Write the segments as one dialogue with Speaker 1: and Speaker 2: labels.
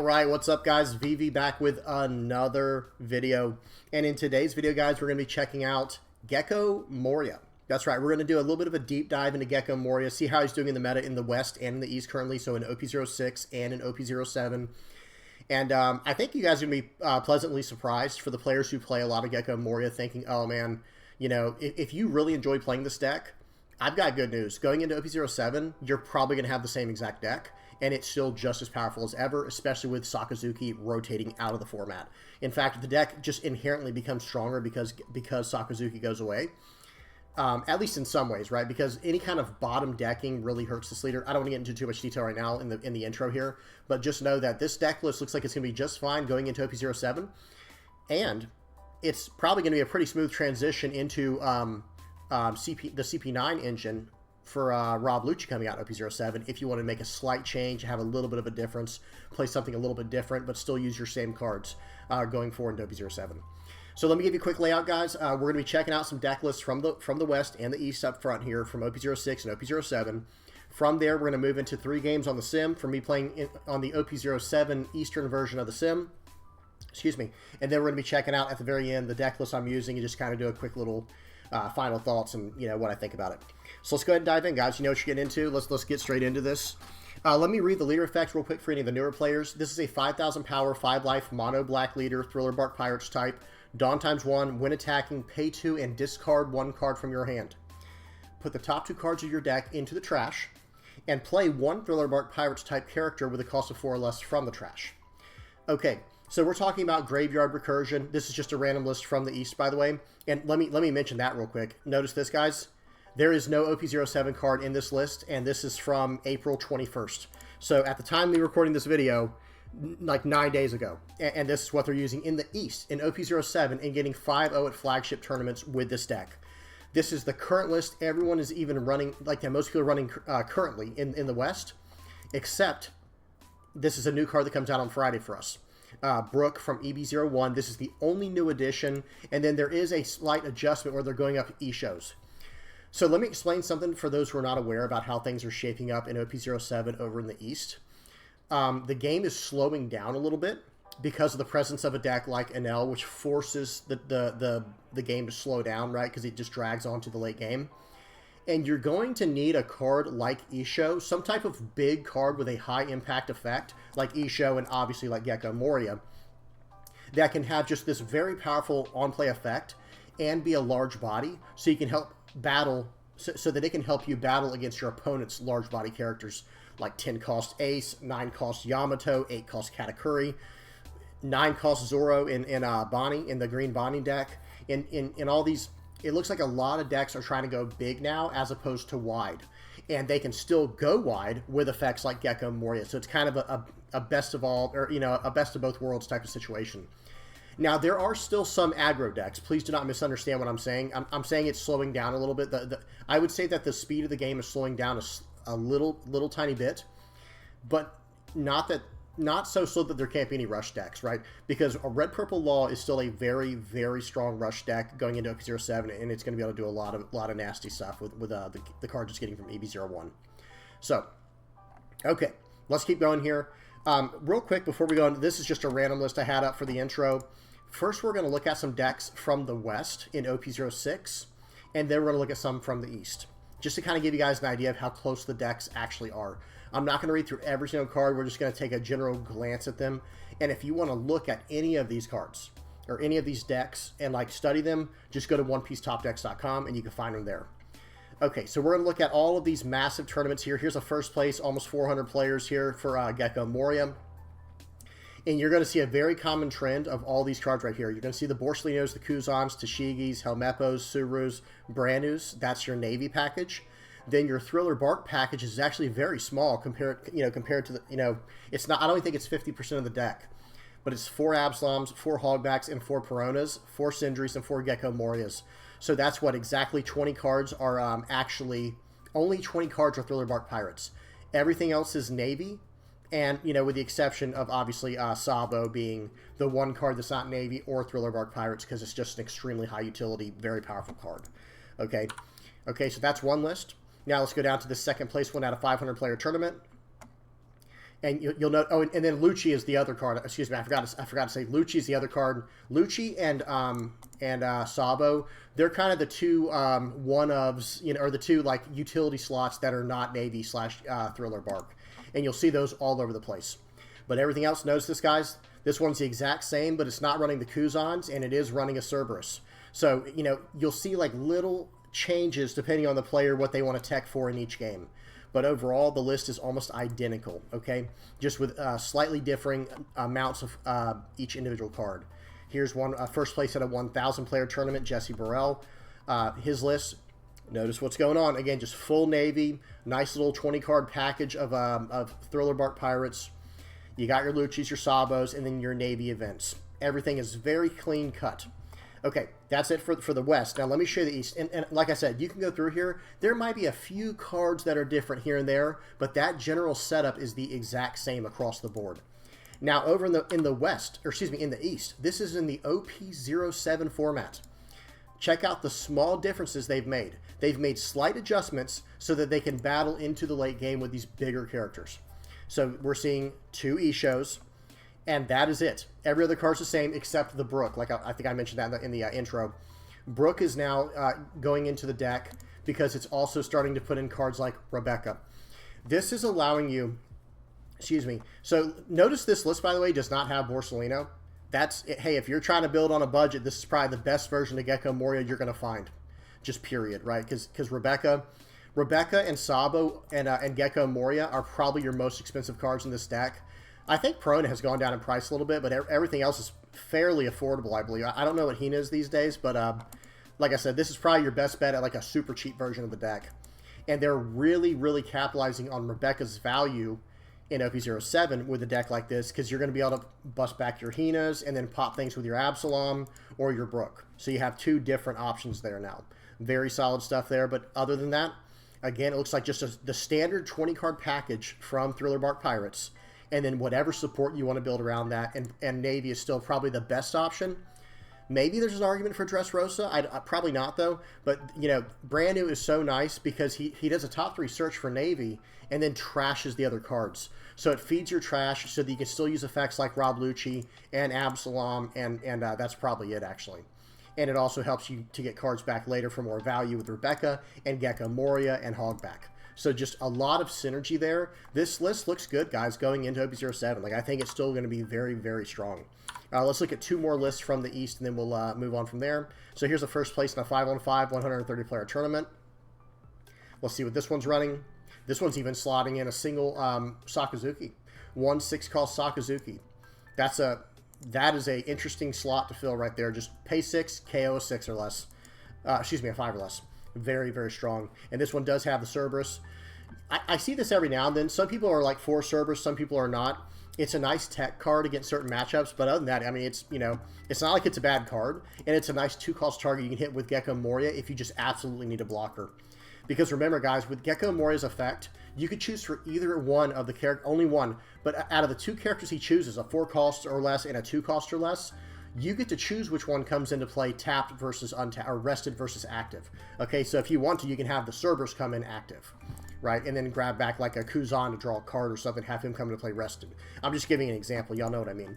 Speaker 1: Alright, what's up guys? VV back with another video. And in today's video, guys, we're going to be checking out Gecko Moria. That's right, we're going to do a little bit of a deep dive into Gecko Moria, see how he's doing in the meta in the West and in the East currently, so in OP06 and in OP07. And I think you guys are going to be pleasantly surprised for the players who play a lot of Gecko Moria, thinking, oh man, you know, if you really enjoy playing this deck, I've got good news. Going into OP07, you're probably going to have the same exact deck, and it's still just as powerful as ever, especially with Sakazuki rotating out of the format. In fact, the deck just inherently becomes stronger because Sakazuki goes away, at least in some ways, right? Because any kind of bottom decking really hurts this leader. I don't want to get into too much detail right now in the intro here, but just know that this deck list looks like it's going to be just fine going into OP07, and it's probably going to be a pretty smooth transition into the CP9 engine for Rob Lucci coming out in OP07 if you want to make a slight change, have a little bit of a difference, play something a little bit different, but still use your same cards going forward into OP07. So let me give you a quick layout, guys. We're going to be checking out some deck lists from the West and the East up front here from OP06 and OP07. From there, we're going to move into 3 games on the Sim, for me playing on the OP07 Eastern version of the Sim. Excuse me. And then we're going to be checking out at the very end the deck list I'm using and just kind of do a quick little final thoughts and, you know, what I think about it. So let's go ahead and dive in, guys. You know what you're getting into. Let's get straight into this. Let me read the leader effect real quick for any of the newer players. This is a 5,000 power, 5 life, mono black leader, Thriller Bark Pirates type. Dawn ×1, when attacking, pay 2 and discard 1 card from your hand. Put the top 2 cards of your deck into the trash and play 1 Thriller Bark Pirates type character with a cost of 4 or less from the trash. Okay. So we're talking about Graveyard Recursion. This is just a random list from the East, by the way. And let me mention that real quick. Notice this, guys. There is no OP07 card in this list, and this is from April 21st. So at the time we were recording this video, like 9 days ago. And this is what they're using in the East, in OP07, and getting 5-0 at flagship tournaments with this deck. This is the current list. Everyone is even running, like most people are running currently in the West, except this is a new card that comes out on Friday for us. Brooke from EB01. This is the only new addition, and then there is a slight adjustment where they're going up E-shows. So let me explain something for those who are not aware about how things are shaping up in OP07 over in the East. The game is slowing down a little bit because of the presence of a deck like Enel, which forces the game to slow down, right? Because it just drags on to the late game. And you're going to need a card like E-show, some type of big card with a high impact effect, like E-show and obviously like Gecko Moria, that can have just this very powerful on-play effect and be a large body, so you can help battle, so that it can help you battle against your opponent's large body characters, like 10 cost Ace, 9 cost Yamato, 8 cost Katakuri, 9 cost Zoro in Bonnie, in the green Bonnie deck, in all these. It looks like a lot of decks are trying to go big now as opposed to wide. And they can still go wide with effects like Gecko Moria. So it's kind of a best of all, or, you know, a best of both worlds type of situation. Now, there are still some aggro decks. Please do not misunderstand what I'm saying. I'm saying it's slowing down a little bit. I would say that the speed of the game is slowing down a little tiny bit. But not so slow that there can't be any rush decks, right? Because a Red-Purple Law is still a very, very strong rush deck going into OP07, and it's going to be able to do a lot of nasty stuff with the cards it's getting from EB01. So, okay, let's keep going here. Real quick before we go on, this is just a random list I had up for the intro. First, we're going to look at some decks from the West in OP06, and then we're going to look at some from the East, just to kind of give you guys an idea of how close the decks actually are. I'm not going to read through every single card. We're just going to take a general glance at them. And if you want to look at any of these cards or any of these decks and like study them, just go to OnePieceTopDecks.com and you can find them there. Okay, so we're going to look at all of these massive tournaments here. Here's a first place, almost 400 players here for Gecko Moria. And you're going to see a very common trend of all these cards right here. You're going to see the Borsallinos, the Kuzans, Tashigis, Helmeppos, Surus, Brandus. That's your Navy package. Then your Thriller Bark package is actually very small compared to the, it's not, I don't think it's 50% of the deck, but it's 4 Absaloms, 4 Hogbacks, and 4 Peronas, 4 Sindris, and 4 Gecko Morias. So that's what exactly 20 cards are actually, only 20 cards are Thriller Bark Pirates. Everything else is Navy, and, with the exception of obviously Sabo being the one card that's not Navy or Thriller Bark Pirates because it's just an extremely high utility, very powerful card. Okay, so that's one list. Now let's go down to the second place one out of 500 player tournament. And you'll know. Oh, and then Lucci is the other card. Excuse me, I forgot to say Lucci is the other card. Lucci and Sabo, they're kind of the two one ofs, you know, or the two like utility slots that are not Navy / Thriller Bark, and you'll see those all over the place. But everything else, notice this, guys. This one's the exact same, but it's not running the Kuzans, and it is running a Cerberus. So you know you'll see like little changes depending on the player what they want to tech for in each game. But overall, the list is almost identical, okay? Just with slightly differing amounts of each individual card. Here's one, first place at a 1,000-player tournament, Jesse Burrell. His list, notice what's going on. Again, just full Navy, nice little 20-card package of Thriller Bark Pirates. You got your Lucci's, your Sabos, and then your Navy events. Everything is very clean cut. Okay, that's it for the West. Now, let me show you the East. And like I said, you can go through here. There might be a few cards that are different here and there, but that general setup is the exact same across the board. Now, over in the West, or excuse me, in the East, this is in the OP07 format. Check out the small differences they've made. They've made slight adjustments so that they can battle into the late game with these bigger characters. So we're seeing 2 E-shows. And that is it. Every other card's the same except the Brook. Like I think I mentioned that in the intro. Brook is now going into the deck because it's also starting to put in cards like Rebecca. This is allowing you, excuse me. So notice this list, by the way, does not have Borsellino. That's, hey, if you're trying to build on a budget, this is probably the best version of Gecko Moria you're going to find. Just period, right? Because Rebecca and Sabo and Gecko Moria are probably your most expensive cards in this deck. I think Prona has gone down in price a little bit, but everything else is fairly affordable, I believe. I don't know what Hina is these days, but like I said, this is probably your best bet at like a super cheap version of the deck. And they're really, really capitalizing on Rebecca's value in OP07 with a deck like this, because you're going to be able to bust back your Hinas and then pop things with your Absalom or your Brook. So you have 2 different options there now. Very solid stuff there, but other than that, again, it looks like just the standard 20-card package from Thriller Bark Pirates. And then whatever support you want to build around that. And Navy is still probably the best option. Maybe there's an argument for Dressrosa. Probably not, though. But, you know, Brand New is so nice because he does a top 3 search for Navy and then trashes the other cards. So it feeds your trash so that you can still use effects like Rob Lucci and Absalom. And that's probably it, actually. And it also helps you to get cards back later for more value with Rebecca and Gecko Moria and Hogback. So just a lot of synergy there. This list looks good, guys, going into OP07. Like, I think it's still going to be very, very strong. Let's look at 2 more lists from the East, and then we'll move on from there. So here's the first place in a 5-on-5, 130-player tournament. Let's see what this one's running. This one's even slotting in a single Sakazuki. 1 6-cost Sakazuki. That is a interesting slot to fill right there. Just pay 6, KO a 6 or less. Excuse me, a 5 or less. Very, very strong. And this one does have the Cerberus. I see this every now and then. Some people are like for Cerberus, some people are not. It's a nice tech card against certain matchups, but other than that, I mean, it's, you know, it's not like it's a bad card, and it's a nice 2-cost target you can hit with Gecko Moria if you just absolutely need a blocker. Because remember, guys, with Gecko Moria's effect, you could choose for either one of the characters, only one, but out of the 2 characters he chooses, a 4-cost or less and a 2-cost or less, you get to choose which one comes into play tapped versus untapped, or rested versus active. Okay, so if you want to, you can have the Cerberus come in active, right? And then grab back like a Kuzan to draw a card or something, have him come into play rested. I'm just giving an example. Y'all know what I mean.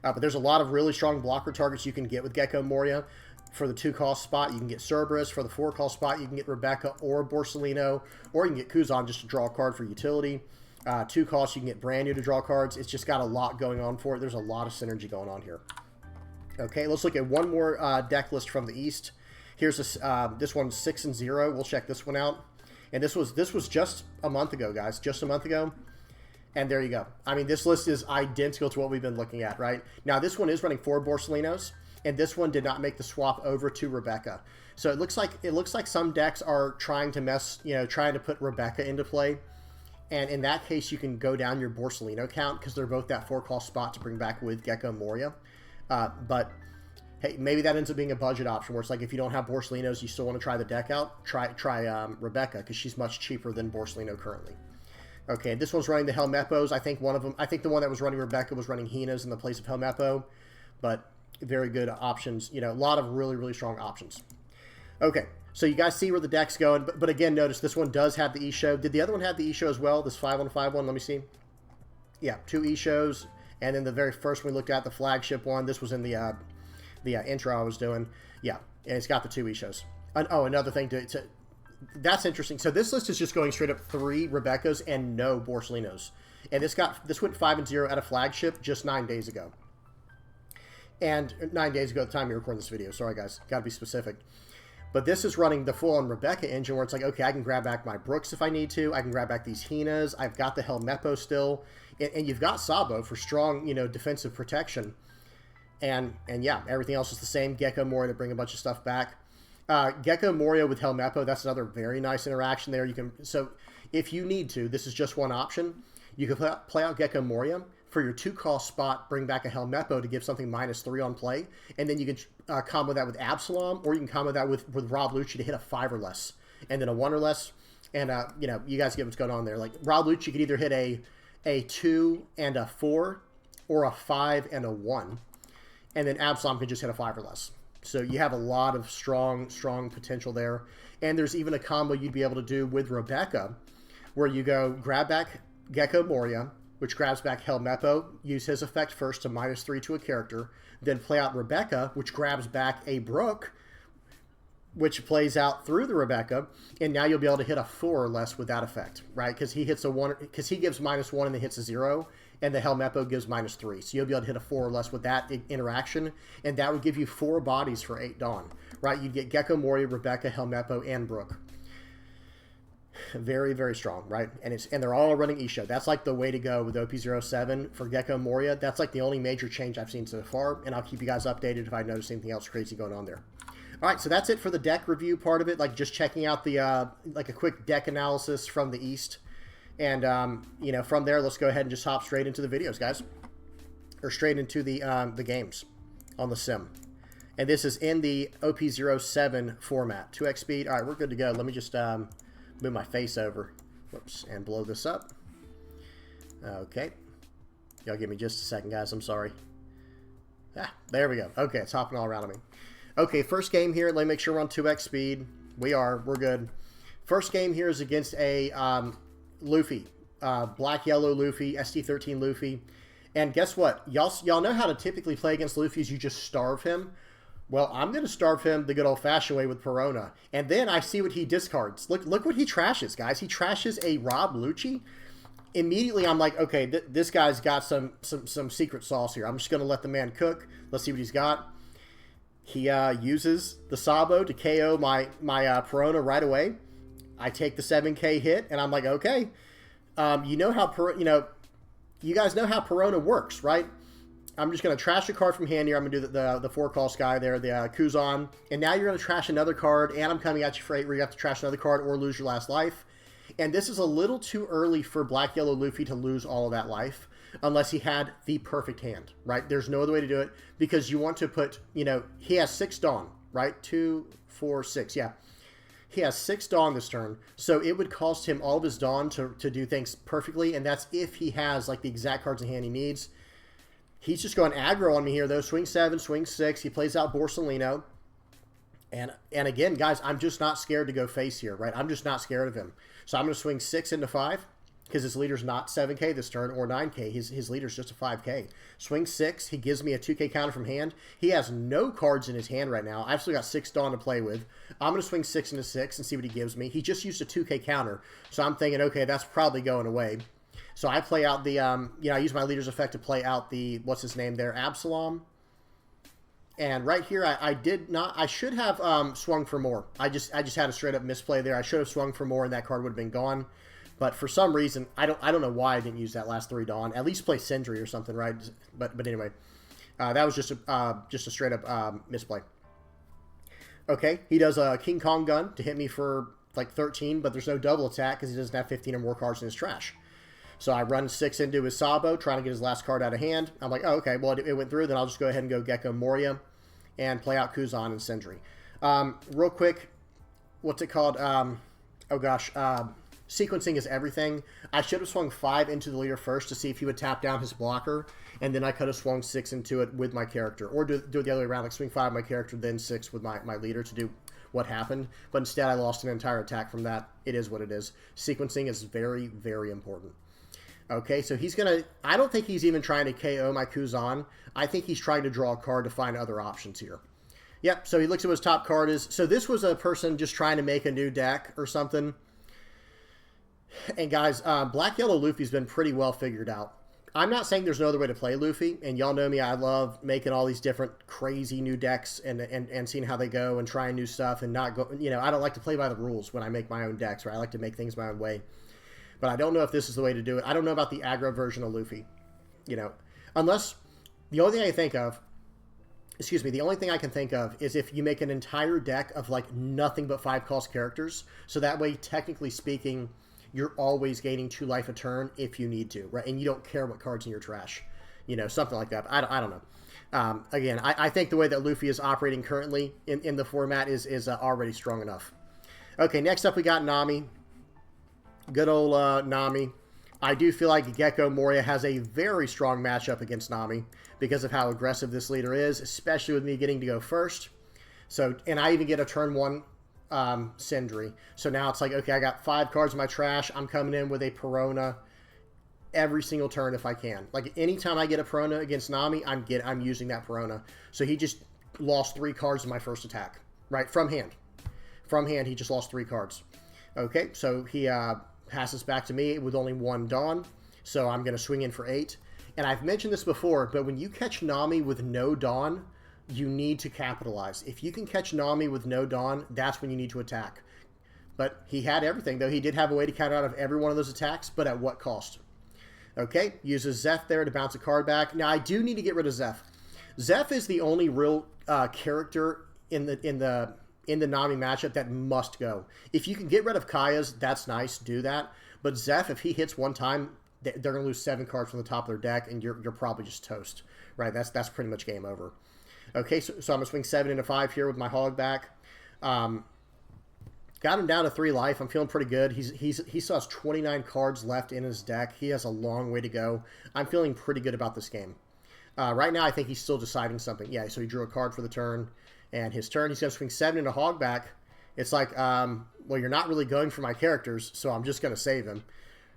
Speaker 1: But there's a lot of really strong blocker targets you can get with Gecko Moria. For the 2-cost spot, you can get Cerberus. For the 4-cost spot, you can get Rebecca or Borsellino, or you can get Kuzan just to draw a card for utility. 2 costs, you can get Brand New to draw cards. It's just got a lot going on for it. There's a lot of synergy going on here. Okay, let's look at one more deck list from the East. Here's this one's 6-0. We'll check this one out. And this was just a month ago, guys. Just a month ago. And there you go. I mean, this list is identical to what we've been looking at, right? Now, this one is running 4 Borsellinos, and this one did not make the swap over to Rebecca. So it looks like some decks are trying to trying to put Rebecca into play. And in that case, you can go down your Borsellino count because they're both that 4-cost spot to bring back with Gecko Moria. But hey, maybe that ends up being a budget option where it's like if you don't have Borsellinos, you still want to try the deck out. Try Rebecca because she's much cheaper than Borsellino currently. Okay, this one's running the Helmeppos. I think the one that was running Rebecca was running Hinas in the place of Helmeppo, but very good options. You know, a lot of really, really strong options. Okay, so you guys see where the deck's going, but again, notice this one does have the E-Show. Did the other one have the E-Show as well, this 5-on-5 one? Let me see. Yeah, 2 E-shows. And then the very first one we looked at, the flagship one, this was in the intro I was doing. Yeah, and it's got the 2 E-shows. Oh, another thing that's interesting. So this list is just going straight up 3 Rebecca's and no Borsalinos. And this went 5-0 at a flagship just 9 days ago. And 9 days ago at the time we recorded this video. Sorry, guys. Got to be specific. But this is running the full-on Rebecca engine where it's like, okay, I can grab back my Brooks if I need to. I can grab back these Hinas. I've got the Helmeppo still. And you've got Sabo for strong, defensive protection. And yeah, everything else is the same. Gecko Moria to bring a bunch of stuff back. Gecko Moria with Helmeppo, that's another very nice interaction there. So if you need to, this is just one option. You can play out Gecko Moria. For your 2-cost spot, bring back a Helmeppo to give something -3 on play. And then you can combo that with Absalom, or you can combo that with Rob Lucci to hit a 5 or less. And then a 1 or less. And, you guys get what's going on there. Like, Rob Lucci could either hit a 2 and a 4, or a 5 and a 1. And then Absalom can just hit a 5 or less. So you have a lot of strong potential there. And there's even a combo you'd be able to do with Rebecca, where you go grab back Gecko Moria, which grabs back Helmeppo, use his effect first to -3 to a character, then play out Rebecca, which grabs back a Brook, which plays out through the Rebecca, and now you'll be able to hit a 4 or less with that effect, right? Because he hits a 1, because he gives -1 and then hits a 0, and the Helmeppo gives -3. So you'll be able to hit a 4 or less with that interaction, and that would give you 4 bodies for 8 Dawn, right? You'd get Gecko, Moria, Rebecca, Helmeppo, and Brook. Very, very strong, right? And they're all running E-show. That's like the way to go with OP07 for Gecko Moria. That's like the only major change I've seen so far, and I'll keep you guys updated if I notice anything else crazy going on there. All right, so that's it for the deck review part of it, like just checking out the like a quick deck analysis from the East. And, from there, let's go ahead and just hop straight into the videos, guys. Or straight into the games on the sim. And this is in the OP07 format. 2x speed. All right, we're good to go. Let me just move my face over. Whoops, and blow this up. Okay. Y'all give me just a second, guys. I'm sorry. There we go. Okay, it's hopping all around me. Okay, first game here. Let me make sure we're on 2x speed. We're good. First game here is against a Luffy. Black-yellow Luffy, SD13 Luffy. And guess what? Y'all know how to typically play against Luffy is you just starve him. Well, I'm going to starve him the good old-fashioned way with Perona. And then I see what he discards. Look what he trashes, guys. He trashes a Rob Lucci. Immediately, I'm like, okay, this guy's got some secret sauce here. I'm just going to let the man cook. Let's see what he's got. He uses the Sabo to KO my Perona right away. I take the 7K hit, and I'm like, okay. You guys know how Perona works, right? I'm just going to trash a card from hand here. I'm going to do the 4-cost guy there, the Kuzan. And now you're going to trash another card, and I'm coming at you for 8 where you have to trash another card or lose your last life. And this is a little too early for Black-Yellow Luffy to lose all of that life unless he had the perfect hand, right? There's no other way to do it because you want to put, he has 6 Dawn, right? 2, 4, 6, yeah. He has 6 Dawn this turn, so it would cost him all of his Dawn to do things perfectly, and that's if he has like the exact cards in hand he needs. He's just going aggro on me here, though. Swing 7, swing 6. He plays out Borsalino. And again, guys, I'm just not scared to go face here, right? I'm just not scared of him. So I'm going to swing 6 into 5 because his leader's not 7K this turn or 9K. His leader's just a 5K. Swing 6. He gives me a 2K counter from hand. He has no cards in his hand right now. I've still got 6 Dawn to play with. I'm going to swing 6 into 6 and see what he gives me. He just used a 2K counter. So I'm thinking, okay, that's probably going away. So I play out the, I use my leader's effect to play out the, what's his name there, Absalom. And right here, I should have swung for more. I just had a straight up misplay there. I should have swung for more and that card would have been gone. But for some reason, I don't know why I didn't use that last 3 Dawn. At least play Sindri or something, right? But anyway, that was just a straight up misplay. Okay, he does a King Kong gun to hit me for like 13, but there's no double attack because he doesn't have 15 or more cards in his trash. So I run 6 into his Sabo, trying to get his last card out of hand. I'm like, oh, okay, well, it went through. Then I'll just go ahead and go Gecko Moria and play out Kuzan and Sindri. Real quick, what's it called? Sequencing is everything. I should have swung 5 into the leader first to see if he would tap down his blocker, and then I could have swung 6 into it with my character. Or do it the other way around, like swing 5 my character, then 6 with my leader to do what happened. But instead, I lost an entire attack from that. It is what it is. Sequencing is very, very important. Okay, so he's going to... I don't think he's even trying to KO my Kuzan. I think he's trying to draw a card to find other options here. Yep, so he looks at what his top card is. So this was a person just trying to make a new deck or something. And guys, Black Yellow Luffy's been pretty well figured out. I'm not saying there's no other way to play Luffy, and y'all know me, I love making all these different crazy new decks and seeing how they go and trying new stuff and not go, you know, I don't like to play by the rules when I make my own decks, right? I like to make things my own way. But I don't know if this is the way to do it. I don't know about the aggro version of Luffy, you know, unless the only thing I think of, excuse me, the only thing I can think of is if you make an entire deck of like nothing but 5-cost characters. So that way, technically speaking, you're always gaining 2 life a turn if you need to, right? And you don't care what card's in your trash, you know, something like that. I don't know. Again, I think the way that Luffy is operating currently in the format is already strong enough. Okay, next up we got Nami. Good old Nami. I do feel like Gecko Moria has a very strong matchup against Nami because of how aggressive this leader is, especially with me getting to go first. So, and I even get a turn 1 Sindri. So now it's like, okay, I got 5 cards in my trash. I'm coming in with a Perona every single turn if I can. Like anytime I get a Perona against Nami, I'm using that Perona. So he just lost 3 cards in my first attack, right? From hand. From hand, he just lost 3 cards. Okay, so he passes back to me with only 1 Dawn. So I'm going to swing in for 8. And I've mentioned this before, but when you catch Nami with no Dawn, you need to capitalize. If you can catch Nami with no Dawn, that's when you need to attack. But he had everything, though. He did have a way to counter out of every one of those attacks, but at what cost? Okay, uses Zeph there to bounce a card back. Now, I do need to get rid of Zeph. Zeph is the only real character in the Nami matchup that must go. If you can get rid of Kaya's, that's nice. Do that. But Zeph, if he hits one time, they're going to lose 7 cards from the top of their deck, and you're probably just toast. Right? That's pretty much game over. Okay, so I'm going to swing 7 into 5 here with my hog back. Got him down to 3 life. I'm feeling pretty good. He still has 29 cards left in his deck. He has a long way to go. I'm feeling pretty good about this game. Right now, I think he's still deciding something. Yeah, so he drew a card for the turn. And his turn, he's going to swing 7 into hog back. It's like, well, you're not really going for my characters, so I'm just going to save him.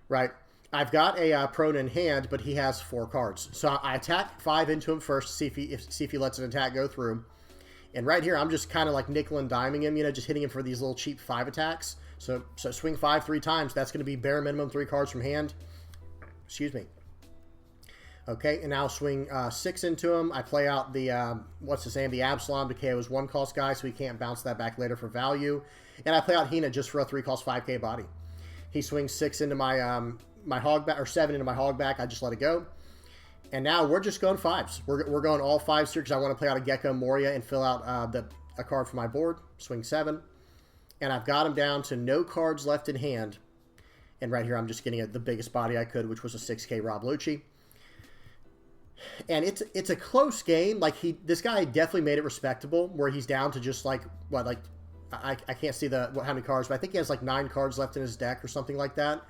Speaker 1: Right? I've got a Perona in hand, but he has 4 cards. So I attack 5 into him first to see if he lets an attack go through. And right here, I'm just kind of like nickel and diming him, you know, just hitting him for these little cheap 5 attacks. So swing 5 3 times. That's going to be bare minimum 3 cards from hand. Excuse me. Okay, and now swing 6 into him. I play out the, what's his name, the Absalom to KO his 1-cost guy, so he can't bounce that back later for value. And I play out Hina just for a 3-cost 5k body. He swings 6 into my hog back, or 7 into my hog back. I just let it go. And now we're just going 5s. We're going all 5s here because I want to play out a Gecko Moria and fill out a card for my board. Swing 7. And I've got him down to no cards left in hand. And right here I'm just getting the biggest body I could, which was a 6k Rob Lucci. And it's a close game. Like this guy definitely made it respectable, where he's down to just like what, like I can't see how many cards, but I think he has like 9 cards left in his deck or something like that.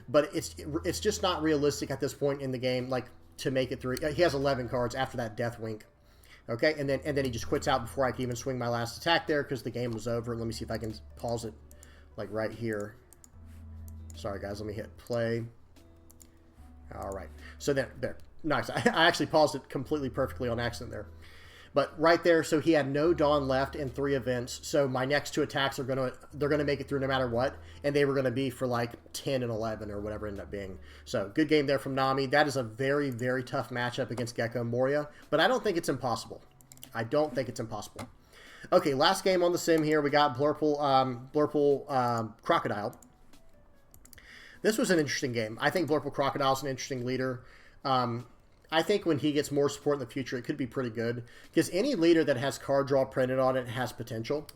Speaker 1: But it's just not realistic at this point in the game, like to make it through. He has 11 cards after that Death Wink. Okay, and then he just quits out before I can even swing my last attack there because the game was over. Let me see if I can pause it like right here. Sorry guys, let me hit play. All right, so there. Nice. I actually paused it completely perfectly on accident there. But right there, so he had no Dawn left in 3 events. So my next 2 attacks they're gonna make it through no matter what, and they were gonna be for like 10 and 11 or whatever it ended up being. So good game there from Nami. That is a very, very tough matchup against Gecko Moria, but I don't think it's impossible. I don't think it's impossible. Okay, last game on the sim here. We got Blurple Crocodile. This was an interesting game. I think Blurple Crocodile is an interesting leader. I think when he gets more support in the future, it could be pretty good. Because any leader that has card draw printed on it has potential.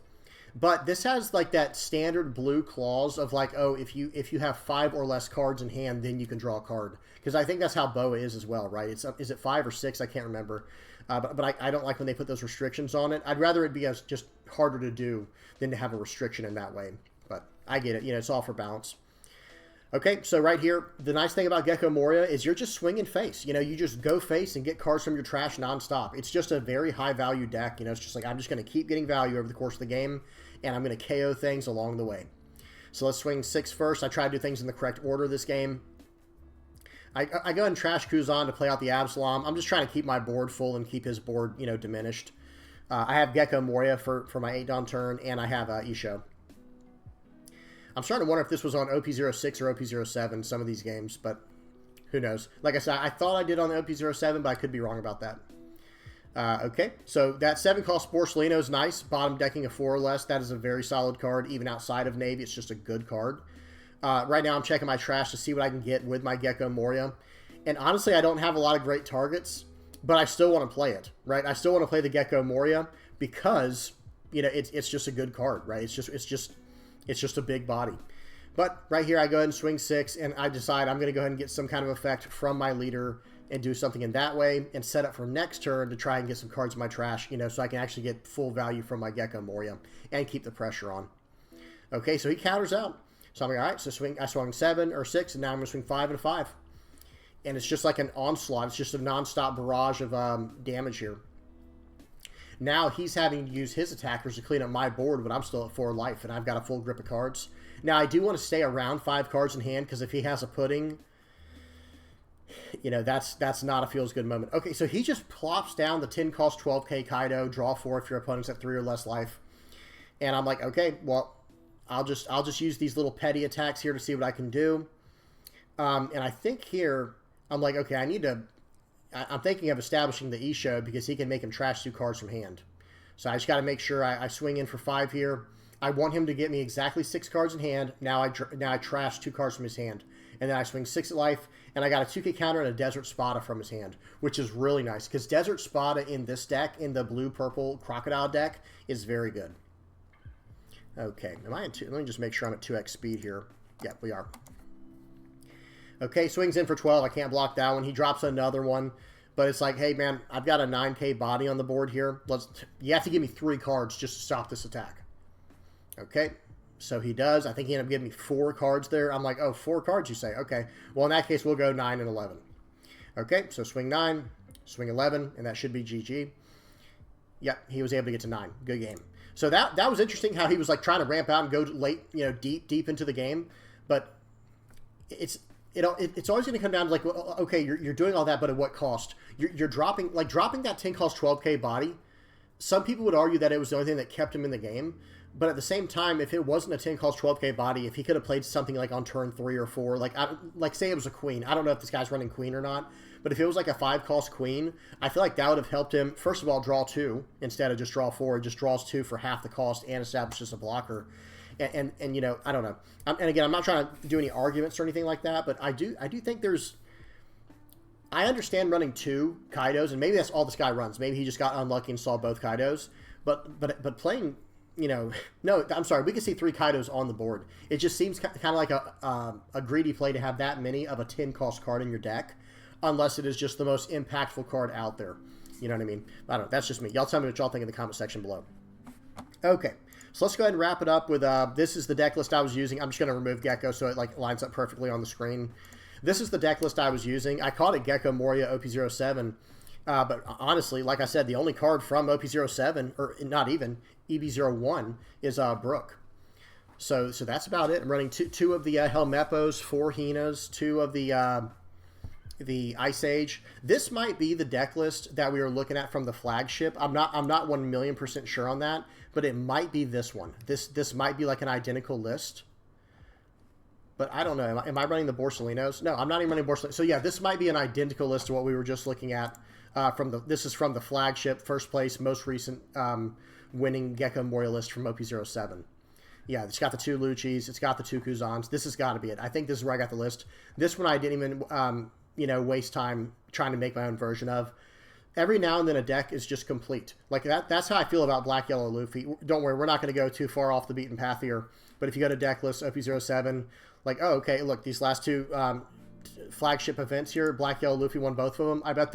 Speaker 1: But this has like that standard blue clause of like, oh, if you have 5 or less cards in hand, then you can draw a card. Because I think that's how Boa is as well, right? Is it 5 or 6? I can't remember. But I don't like when they put those restrictions on it. I'd rather it be just harder to do than to have a restriction in that way. But I get it. You know, it's all for balance. Okay, so right here, the nice thing about Gecko Moria is you're just swinging face. You know, you just go face and get cards from your trash nonstop. It's just a very high-value deck. You know, it's just like I'm just going to keep getting value over the course of the game, and I'm going to KO things along the way. So let's swing 6 first. I try to do things in the correct order this game. I go ahead and trash Kuzan to play out the Absalom. I'm just trying to keep my board full and keep his board, you know, diminished. I have Gecko Moria for my 8-Dawn turn, and I have Isho. I'm starting to wonder if this was on OP06 or OP07, some of these games, but who knows. Like I said, I thought I did on the OP07, but I could be wrong about that. Okay, so that 7-cost Borsellino is nice. Bottom decking a 4 or less. That is a very solid card, even outside of Navy. It's just a good card. Right now, I'm checking my trash to see what I can get with my Gecko Moria. And honestly, I don't have a lot of great targets, but I still want to play it, right? I still want to play the Gecko Moria because, you know, it's just a good card, right? It's just a big body. But right here, I go ahead and swing 6, and I decide I'm going to go ahead and get some kind of effect from my leader and do something in that way and set up for next turn to try and get some cards in my trash, you know, so I can actually get full value from my Gecko Moria and keep the pressure on. Okay, so he counters out. So I'm like, all right, so I swung 7 or 6, and now I'm going to swing 5 and a 5. And it's just like an onslaught. It's just a nonstop barrage of damage here. Now he's having to use his attackers to clean up my board when I'm still at 4 life, and I've got a full grip of cards. Now, I do want to stay around 5 cards in hand, because if he has a pudding, you know, that's not a feels-good moment. Okay, so he just plops down the 10-cost 12k Kaido, draw 4 if your opponent's at 3 or less life. And I'm like, okay, well, I'll just use these little petty attacks here to see what I can do. And I think here, I'm like, okay, I'm thinking of establishing the Isho because he can make him trash 2 cards from hand. So I just got to make sure I swing in for 5 here. I want him to get me exactly 6 cards in hand. Now I trash 2 cards from his hand. And then I swing 6 at life, and I got a 2k counter and a Desert Spada from his hand, which is really nice, because Desert Spada in this deck, in the blue-purple Crocodile deck, is very good. Okay, am I at 2? Let me just make sure I'm at 2x speed here. Yeah, we are. Okay, swings in for 12. I can't block that one. He drops another one, but it's like, hey, man, I've got a 9k body on the board here. You have to give me 3 cards just to stop this attack. Okay. So he does. I think he ended up giving me 4 cards there. I'm like, oh, 4 cards, you say? Okay. Well, in that case, we'll go 9 and 11. Okay, so swing 9, swing 11, and that should be GG. Yep, he was able to get to 9. Good game. So that was interesting how he was like trying to ramp out and go late, you know, deep into the game. But it's always going to come down to like, well, okay, you're doing all that, but at what cost? You're dropping that 10-cost 12k body. Some people would argue that it was the only thing that kept him in the game. But at the same time, if it wasn't a 10-cost 12k body, if he could have played something like on turn 3 or 4, like say it was a queen. I don't know if this guy's running queen or not, but if it was like a 5-cost queen, I feel like that would have helped him, first of all, draw 2 instead of just draw 4. He just draws 2 for half the cost and establishes a blocker. And you know, I don't know. And again, I'm not trying to do any arguments or anything like that, but I do think I understand running 2 Kaidos, and maybe that's all this guy runs. Maybe he just got unlucky and saw both Kaidos. But playing, you know, no, I'm sorry, we can see 3 Kaidos on the board. It just seems kind of like a greedy play to have that many of a 10-cost card in your deck, unless it is just the most impactful card out there. You know what I mean? I don't know. That's just me. Y'all tell me what y'all think in the comment section below. Okay, so let's go ahead and wrap it up with, this is the deck list I was using. I'm just going to remove Gecko so it like lines up perfectly on the screen. This is the deck list I was using. I called it Gecko Moria OP07. But honestly, like I said, the only card from OP07, or not even, EB01, is Brook. So that's about it. I'm running two of the Helmeppos, 4 Hinas, 2 of the Ice Age. This might be the deck list that we were looking at from the flagship. I'm not 1,000,000% sure on that, but it might be this one. This might be like an identical list. But I don't know. Am I running the Borsellinos? No, I'm not even running Borsellinos. So yeah, this might be an identical list to what we were just looking at. This is from the flagship, first place, most recent winning Gecko Moria list from OP07. Yeah, it's got the 2 Luccis, it's got the 2 Kuzans. This has got to be it. I think this is where I got the list. This one I didn't even waste time trying to make my own version of. Every now and then a deck is just complete. Like that's how I feel about Black Yellow Luffy. Don't worry, we're not going to go too far off the beaten path here. But if you go to deck list OP07, like, oh, okay, look, these last 2 flagship events here, Black Yellow Luffy won both of them. I bet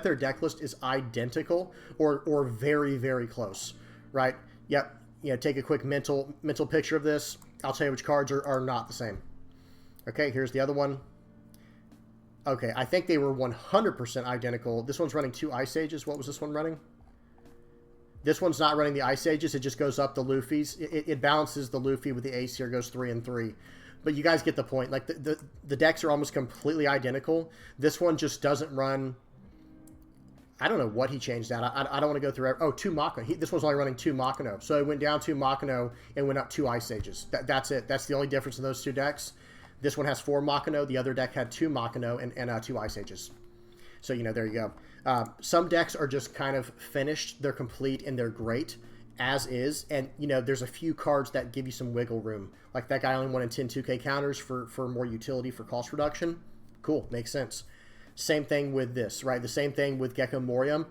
Speaker 1: their deck list is identical or very, very close, right? Yep. You know, take a quick mental picture of this. I'll tell you which cards are not the same. Okay, here's the other one. Okay, I think they were 100% identical. This one's running 2 Ice Ages. What was this one running? This one's not running the Ice Ages. It just goes up the Luffy's. It balances the Luffy with the ace here, goes 3 and 3. But you guys get the point. Like, the decks are almost completely identical. This one just doesn't run... I don't know what he changed out. I don't want to go through... Oh, 2 Makino. This one's only running 2 Makino. So it went down 2 Makino and went up 2 Ice Ages. That's it. That's the only difference in those two decks. This one has 4 Makino. The other deck had 2 Makino and 2 Ice Ages. So, you know, there you go. Some decks are just kind of finished. They're complete and they're great as is. And, you know, there's a few cards that give you some wiggle room. Like that guy only wanted 10 2K counters for more utility for cost reduction. Cool. Makes sense. Same thing with this, right? The same thing with Gecko Moria.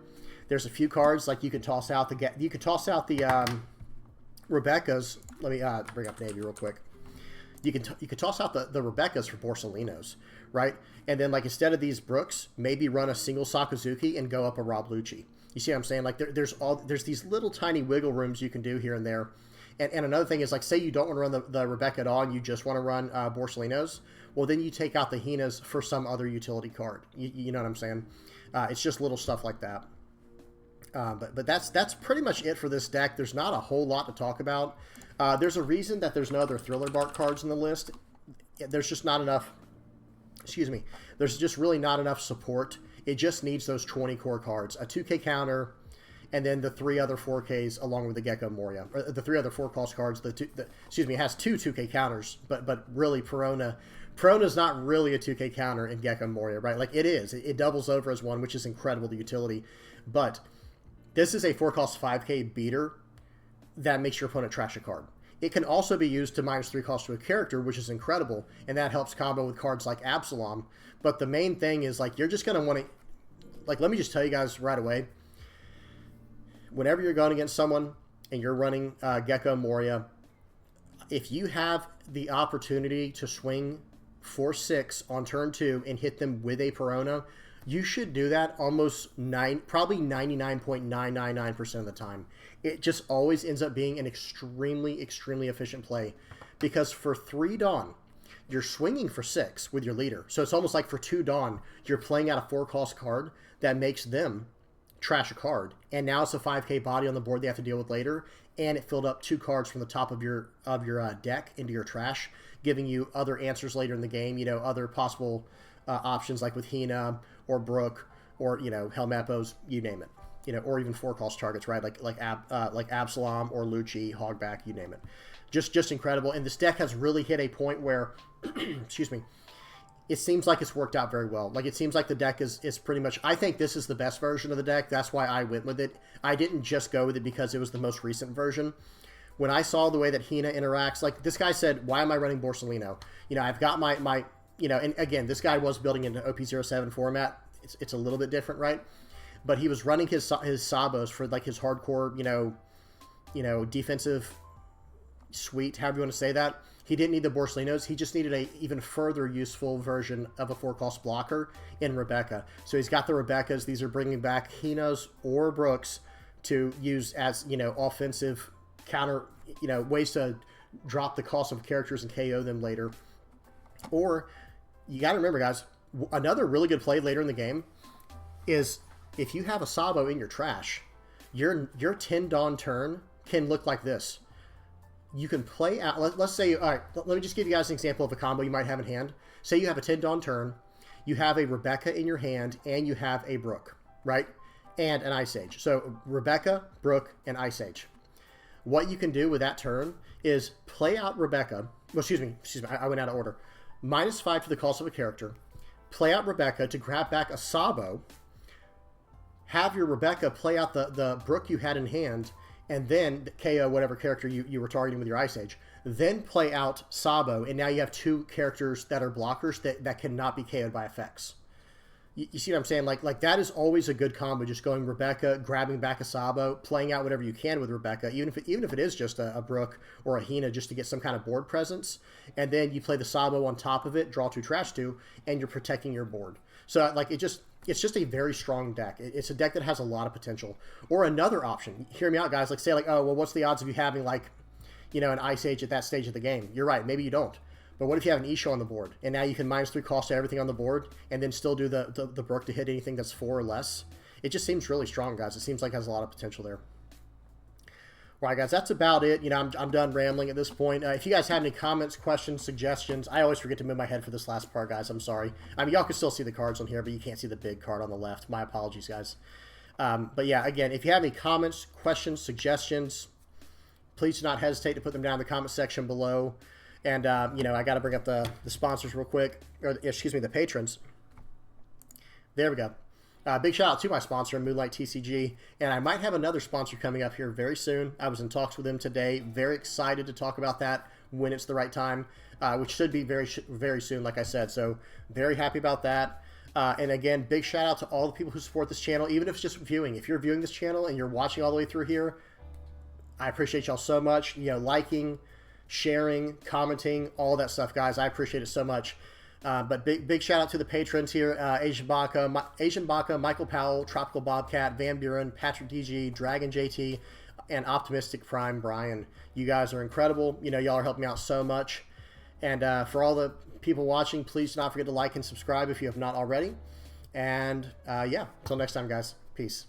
Speaker 1: There's a few cards like you could toss out the Rebecca's. Let me bring up Navy real quick. You could toss out the Rebecca's for Borsalinos, right? And then like instead of these Brooks, maybe run a single Sakazuki and go up a Rob Lucci. You see what I'm saying? Like there's these little tiny wiggle rooms you can do here and there. And another thing is, like, say you don't want to run the Rebecca at all and you just want to run Borsalinos, well, then you take out the Hinas for some other utility card. You know what I'm saying? It's just little stuff like that. But that's pretty much it for this deck. There's not a whole lot to talk about. There's a reason that there's no other Thriller Bark cards in the list. There's just not enough... Excuse me. There's just really not enough support. It just needs those 20 core cards. A 2K counter... and then the 3 other 4Ks along with the Gecko Moria. Or the 3 other 4-cost cards. Excuse me, it has 2 2K counters, but really Perona's not really a 2K counter in Gecko Moria, right? Like it is. It doubles over as one, which is incredible, the utility. But this is a 4-cost 5K beater that makes your opponent trash a card. It can also be used to -3 cost to a character, which is incredible, and that helps combo with cards like Absalom. But the main thing is, like, you're just going to want to... Like, let me just tell you guys right away, whenever you're going against someone and you're running Gecko Moria, if you have the opportunity to swing 4/6 on turn 2 and hit them with a Perona, you should do that almost probably 99.999% of the time. It just always ends up being an extremely, extremely efficient play, because for 3 Dawn, you're swinging for 6 with your leader. So it's almost like for 2 Dawn, you're playing out a 4-cost card that makes them trash a card, and now it's a 5K body on the board they have to deal with later, and it filled up 2 cards from the top of your deck into your trash, giving you other answers later in the game, you know, other possible options like with Hina or Brook or, you know, Helmeppos, you name it, you know, or even 4-cost targets, right? Like Absalom or Lucci, Hogback, you name it. Just incredible. And this deck has really hit a point where, excuse me, it seems like it's worked out very well. Like, it seems like the deck is pretty much... I think this is the best version of the deck. That's why I went with it. I didn't just go with it because it was the most recent version. When I saw the way that Hina interacts... Like, this guy said, why am I running Borsalino? You know, I've got my you know, and again, this guy was building into OP07 format. It's a little bit different, right? But he was running his Sabos for, like, his hardcore, you know, defensive suite, however you want to say that. He didn't need the Borsalinos. He just needed a even further useful version of a 4-cost blocker in Rebecca. So he's got the Rebeccas. These are bringing back Hinos or Brooks to use as, you know, offensive counter, you know, ways to drop the cost of characters and KO them later. Or, you got to remember, guys, another really good play later in the game is if you have a Sabo in your trash, your 10 Dawn turn can look like this. You can play out, let's say, all right, let me just give you guys an example of a combo you might have in hand. Say you have a 10 Dawn turn, you have a Rebecca in your hand, and you have a Brook, right? And an Ice Age. So Rebecca, Brook, and Ice Age. What you can do with that turn is play out Rebecca, well, excuse me, I went out of order. -5 to the cost of a character. Play out Rebecca to grab back a Sabo. Have your Rebecca play out the Brook you had in hand, and then KO whatever character you were targeting with your Ice Age. Then play out Sabo, and now you have 2 characters that are blockers that cannot be KO'd by effects. You see what I'm saying? Like that is always a good combo, just going Rebecca, grabbing back a Sabo, playing out whatever you can with Rebecca, even if it is just a Brook or a Hina, just to get some kind of board presence, and then you play the Sabo on top of it, draw 2, trash 2, and you're protecting your board. So, like, it's just a very strong deck. It's a deck that has a lot of potential. Or another option, hear me out, guys, like, say, like, oh, well, what's the odds of you having, like, you know, an Ice Age at that stage of the game? You're right, maybe you don't. But what if you have an Isho on the board, and now you can -3 cost to everything on the board, and then still do the Brook to hit anything that's 4 or less? It just seems really strong, guys. It seems like it has a lot of potential there. All right, guys, that's about it. You know, I'm done rambling at this point. If you guys have any comments, questions, suggestions, I always forget to move my head for this last part, guys. I'm sorry. I mean, y'all can still see the cards on here, but you can't see the big card on the left. My apologies, guys. But yeah, again, if you have any comments, questions, suggestions, please do not hesitate to put them down in the comment section below. And, you know, I got to bring up the sponsors real quick, or excuse me, the patrons. There we go. Big shout out to my sponsor, Moonlight TCG, and I might have another sponsor coming up here very soon. I was in talks with them today. Very excited to talk about that when it's the right time, which should be very soon, like I said. So very happy about that. And again, big shout out to all the people who support this channel, even if it's just viewing. If you're viewing this channel and you're watching all the way through here, I appreciate y'all so much. You know, liking, sharing, commenting, all that stuff, guys. I appreciate it so much. But big shout out to the patrons here: Asian Baka, Michael Powell, Tropical Bobcat, Van Buren, Patrick DG, Dragon JT, and Optimistic Prime Brian. You guys are incredible. You know, y'all are helping me out so much. And for all the people watching, please do not forget to like and subscribe if you have not already. And yeah, until next time, guys. Peace.